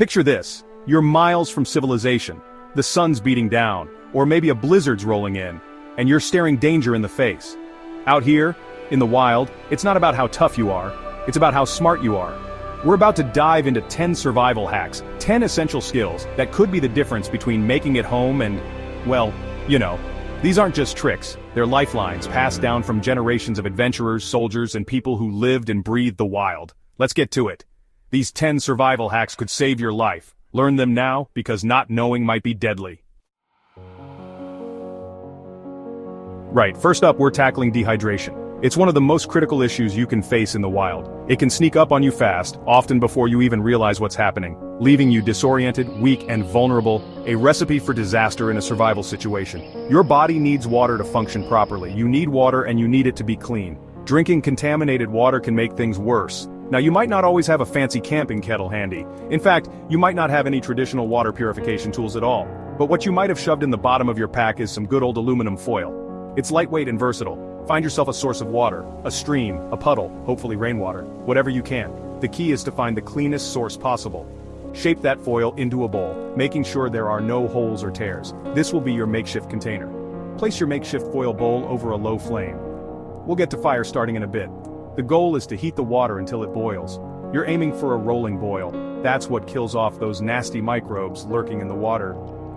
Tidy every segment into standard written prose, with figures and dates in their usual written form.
Picture this, you're miles from civilization, the sun's beating down, or maybe a blizzard's rolling in, and you're staring danger in the face. Out here, in the wild, it's not about how tough you are, it's about how smart you are. We're about to dive into 10 survival hacks, 10 essential skills that could be the difference between making it home and, well, you know. These aren't just tricks, they're lifelines passed down from generations of adventurers, soldiers, and people who lived and breathed the wild. Let's get to it. These 10 survival hacks could save your life. Learn them now, because not knowing might be deadly. Right, first up we're tackling dehydration. It's one of the most critical issues you can face in the wild. It can sneak up on you fast, often before you even realize what's happening, leaving you disoriented, weak, and vulnerable, a recipe for disaster in a survival situation. Your body needs water to function properly. You need water and you need it to be clean. Drinking contaminated water can make things worse. Now you might not always have a fancy camping kettle handy. In fact, you might not have any traditional water purification tools at all. But what you might have shoved in the bottom of your pack is some good old aluminum foil. It's lightweight and versatile. Find yourself a source of water, a stream, a puddle, hopefully rainwater, whatever you can. The key is to find the cleanest source possible. Shape that foil into a bowl, making sure there are no holes or tears. This will be your makeshift container. Place your makeshift foil bowl over a low flame. We'll get to fire starting in a bit. The goal is to heat the water until it boils. You're aiming for a rolling boil. That's what kills off those nasty microbes lurking in the water.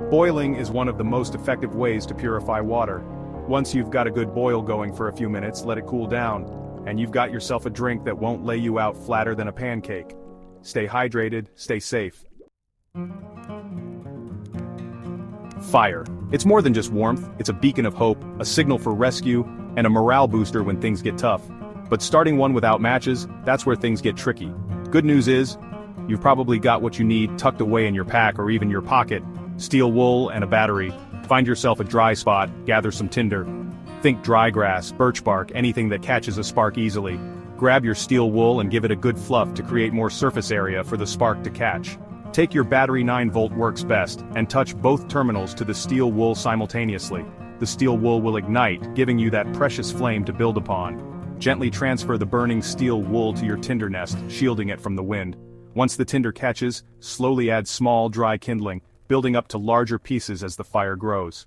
Boiling is one of the most effective ways to purify water. Once you've got a good boil going for a few minutes, let it cool down, and you've got yourself a drink that won't lay you out flatter than a pancake. Stay hydrated, stay safe. Fire. It's more than just warmth, it's a beacon of hope, a signal for rescue, and a morale booster when things get tough. But starting one without matches, that's where things get tricky. Good news is, you've probably got what you need tucked away in your pack or even your pocket. Steel wool and a battery. Find yourself a dry spot, gather some tinder. Think dry grass, birch bark, anything that catches a spark easily. Grab your steel wool and give it a good fluff to create more surface area for the spark to catch. Take your battery 9-volt works best, and touch both terminals to the steel wool simultaneously. The steel wool will ignite, giving you that precious flame to build upon. Gently transfer the burning steel wool to your tinder nest, shielding it from the wind. Once the tinder catches, slowly add small, dry kindling, building up to larger pieces as the fire grows.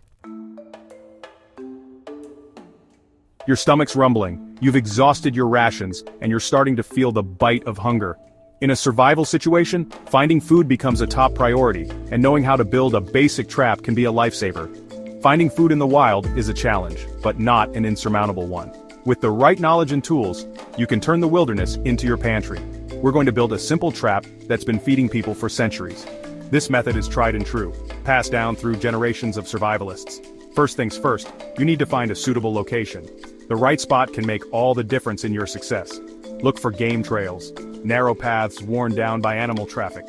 Your stomach's rumbling, you've exhausted your rations, and you're starting to feel the bite of hunger. In a survival situation, finding food becomes a top priority, and knowing how to build a basic trap can be a lifesaver. Finding food in the wild is a challenge, but not an insurmountable one. With the right knowledge and tools, you can turn the wilderness into your pantry. We're going to build a simple trap that's been feeding people for centuries. This method is tried and true, passed down through generations of survivalists. First things first, you need to find a suitable location. The right spot can make all the difference in your success. Look for game trails, narrow paths worn down by animal traffic.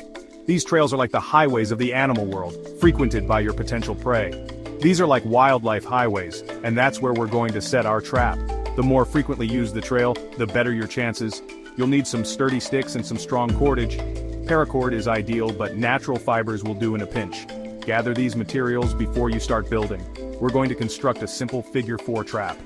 These trails are like the highways of the animal world, frequented by your potential prey. These are like wildlife highways, and that's where we're going to set our trap. The more frequently used the trail, the better your chances. You'll need some sturdy sticks and some strong cordage. Paracord is ideal, but natural fibers will do in a pinch. Gather these materials before you start building. We're going to construct a simple figure 4 trap.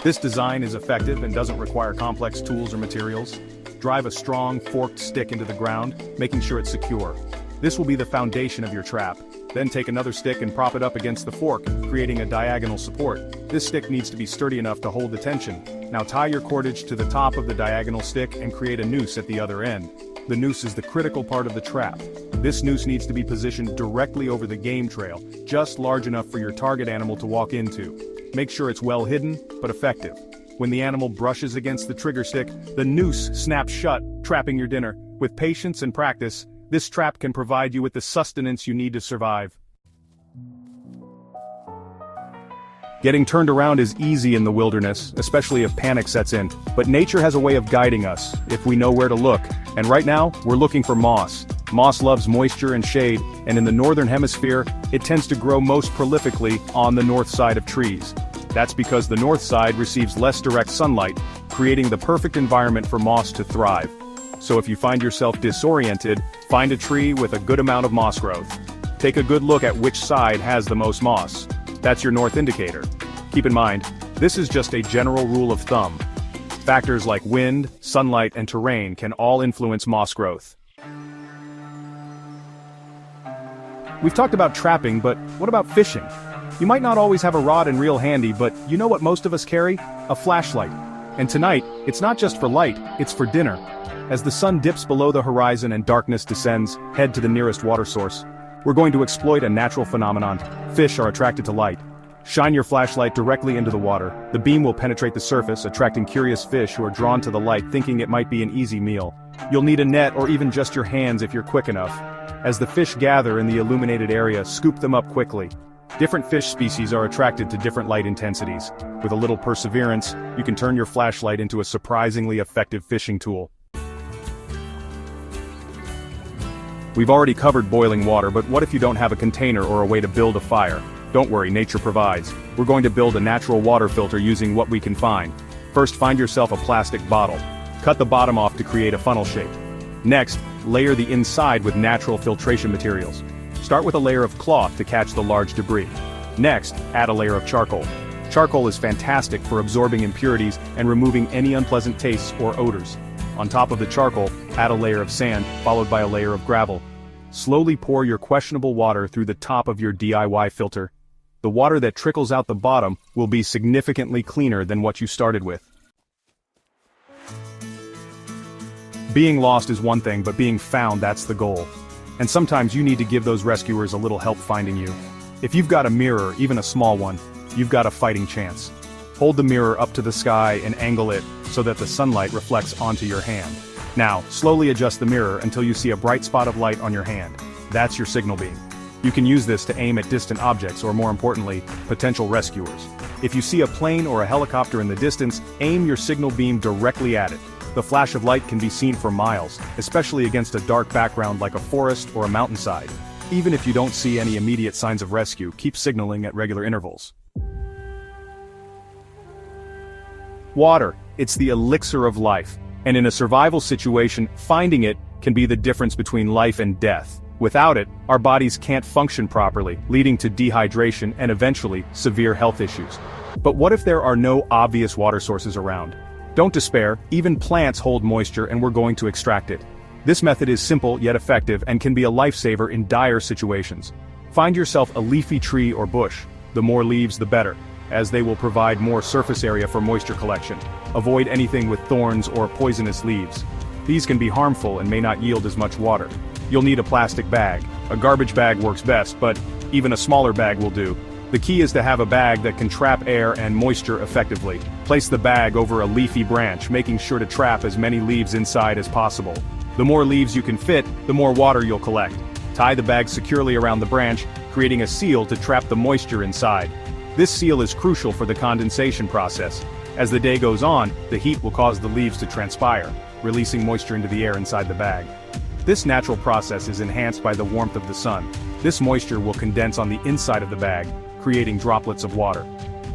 This design is effective and doesn't require complex tools or materials. Drive a strong, forked stick into the ground, making sure it's secure. This will be the foundation of your trap. Then take another stick and prop it up against the fork, creating a diagonal support. This stick needs to be sturdy enough to hold the tension. Now tie your cordage to the top of the diagonal stick and create a noose at the other end. The noose is the critical part of the trap. This noose needs to be positioned directly over the game trail, just large enough for your target animal to walk into. Make sure it's well hidden, but effective. When the animal brushes against the trigger stick, the noose snaps shut, trapping your dinner. With patience and practice, this trap can provide you with the sustenance you need to survive. Getting turned around is easy in the wilderness, especially if panic sets in, but nature has a way of guiding us, if we know where to look. And right now, we're looking for moss. Moss loves moisture and shade, and in the northern hemisphere, it tends to grow most prolifically on the north side of trees. That's because the north side receives less direct sunlight, creating the perfect environment for moss to thrive. So if you find yourself disoriented, find a tree with a good amount of moss growth. Take a good look at which side has the most moss. That's your north indicator. Keep in mind, this is just a general rule of thumb. Factors like wind, sunlight, and terrain can all influence moss growth. We've talked about trapping, but what about fishing? You might not always have a rod and reel handy, but you know what most of us carry? A flashlight. And tonight, it's not just for light, it's for dinner. As the sun dips below the horizon and darkness descends, head to the nearest water source. We're going to exploit a natural phenomenon. Fish are attracted to light. Shine your flashlight directly into the water. The beam will penetrate the surface, attracting curious fish who are drawn to the light thinking it might be an easy meal. You'll need a net or even just your hands if you're quick enough. As the fish gather in the illuminated area, scoop them up quickly. Different fish species are attracted to different light intensities. With a little perseverance, you can turn your flashlight into a surprisingly effective fishing tool. We've already covered boiling water, but what if you don't have a container or a way to build a fire? Don't worry, nature provides. We're going to build a natural water filter using what we can find. First, find yourself a plastic bottle. Cut the bottom off to create a funnel shape. Next, layer the inside with natural filtration materials. Start with a layer of cloth to catch the large debris. Next, add a layer of charcoal. Charcoal is fantastic for absorbing impurities and removing any unpleasant tastes or odors. On top of the charcoal, add a layer of sand, followed by a layer of gravel. Slowly pour your questionable water through the top of your DIY filter. The water that trickles out the bottom will be significantly cleaner than what you started with. Being lost is one thing, but being found, that's the goal. And sometimes you need to give those rescuers a little help finding you. If you've got a mirror, even a small one, you've got a fighting chance. Hold the mirror up to the sky and angle it so that the sunlight reflects onto your hand. Now, slowly adjust the mirror until you see a bright spot of light on your hand. That's your signal beam. You can use this to aim at distant objects or, more importantly, potential rescuers. If you see a plane or a helicopter in the distance, aim your signal beam directly at it. The flash of light can be seen for miles, especially against a dark background like a forest or a mountainside. Even if you don't see any immediate signs of rescue, keep signaling at regular intervals. Water, it's the elixir of life, and in a survival situation, finding it can be the difference between life and death. Without it, our bodies can't function properly, leading to dehydration and eventually severe health issues. But what if there are no obvious water sources around? Don't despair, even plants hold moisture and we're going to extract it. This method is simple yet effective and can be a lifesaver in dire situations. Find yourself a leafy tree or bush. The more leaves the better, as they will provide more surface area for moisture collection. Avoid anything with thorns or poisonous leaves. These can be harmful and may not yield as much water. You'll need a plastic bag. A garbage bag works best, but even a smaller bag will do. The key is to have a bag that can trap air and moisture effectively. Place the bag over a leafy branch, making sure to trap as many leaves inside as possible. The more leaves you can fit, the more water you'll collect. Tie the bag securely around the branch, creating a seal to trap the moisture inside. This seal is crucial for the condensation process. As the day goes on, the heat will cause the leaves to transpire, releasing moisture into the air inside the bag. This natural process is enhanced by the warmth of the sun. This moisture will condense on the inside of the bag, creating droplets of water.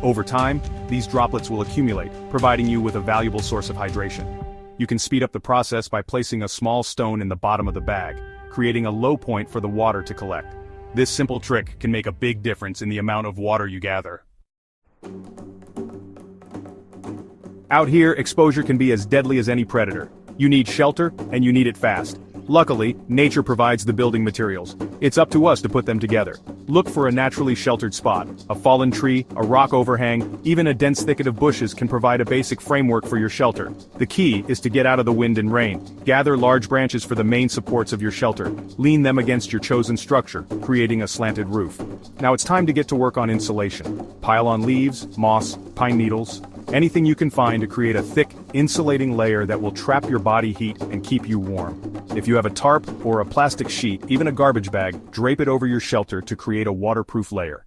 Over time, these droplets will accumulate, providing you with a valuable source of hydration. You can speed up the process by placing a small stone in the bottom of the bag, creating a low point for the water to collect. This simple trick can make a big difference in the amount of water you gather. Out here, exposure can be as deadly as any predator. You need shelter, and you need it fast. Luckily, nature provides the building materials. It's up to us to put them together. Look for a naturally sheltered spot. A fallen tree, a rock overhang, even a dense thicket of bushes can provide a basic framework for your shelter. The key is to get out of the wind and rain. Gather large branches for the main supports of your shelter. Lean them against your chosen structure, creating a slanted roof. Now it's time to get to work on insulation. Pile on leaves, moss, pine needles, anything you can find to create a thick, insulating layer that will trap your body heat and keep you warm. If you have a tarp or a plastic sheet, even a garbage bag, drape it over your shelter to create a waterproof layer.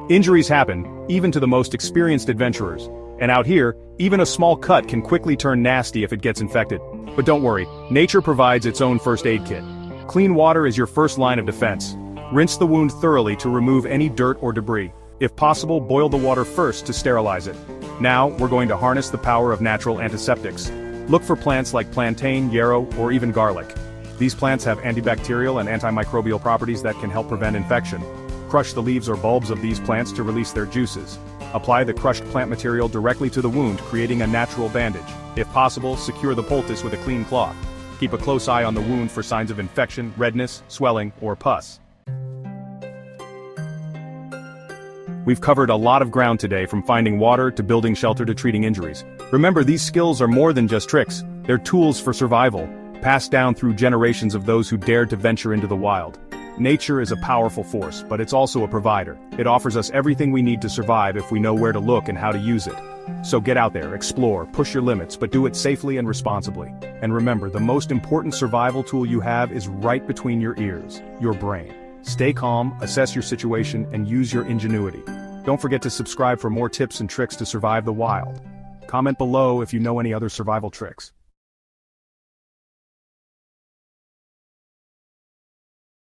Injuries happen, even to the most experienced adventurers. And out here, even a small cut can quickly turn nasty if it gets infected. But don't worry, nature provides its own first aid kit. Clean water is your first line of defense. Rinse the wound thoroughly to remove any dirt or debris. If possible, boil the water first to sterilize it. Now, we're going to harness the power of natural antiseptics. Look for plants like plantain, yarrow, or even garlic. These plants have antibacterial and antimicrobial properties that can help prevent infection. Crush the leaves or bulbs of these plants to release their juices. Apply the crushed plant material directly to the wound, creating a natural bandage. If possible, secure the poultice with a clean cloth. Keep a close eye on the wound for signs of infection, redness, swelling, or pus. We've covered a lot of ground today, from finding water to building shelter to treating injuries. Remember, these skills are more than just tricks. They're tools for survival, passed down through generations of those who dared to venture into the wild. Nature is a powerful force, but it's also a provider. It offers us everything we need to survive if we know where to look and how to use it. So get out there, explore, push your limits, but do it safely and responsibly. And remember, the most important survival tool you have is right between your ears, your brain. Stay calm, assess your situation, and use your ingenuity. Don't forget to subscribe for more tips and tricks to survive the wild. Comment below if you know any other survival tricks.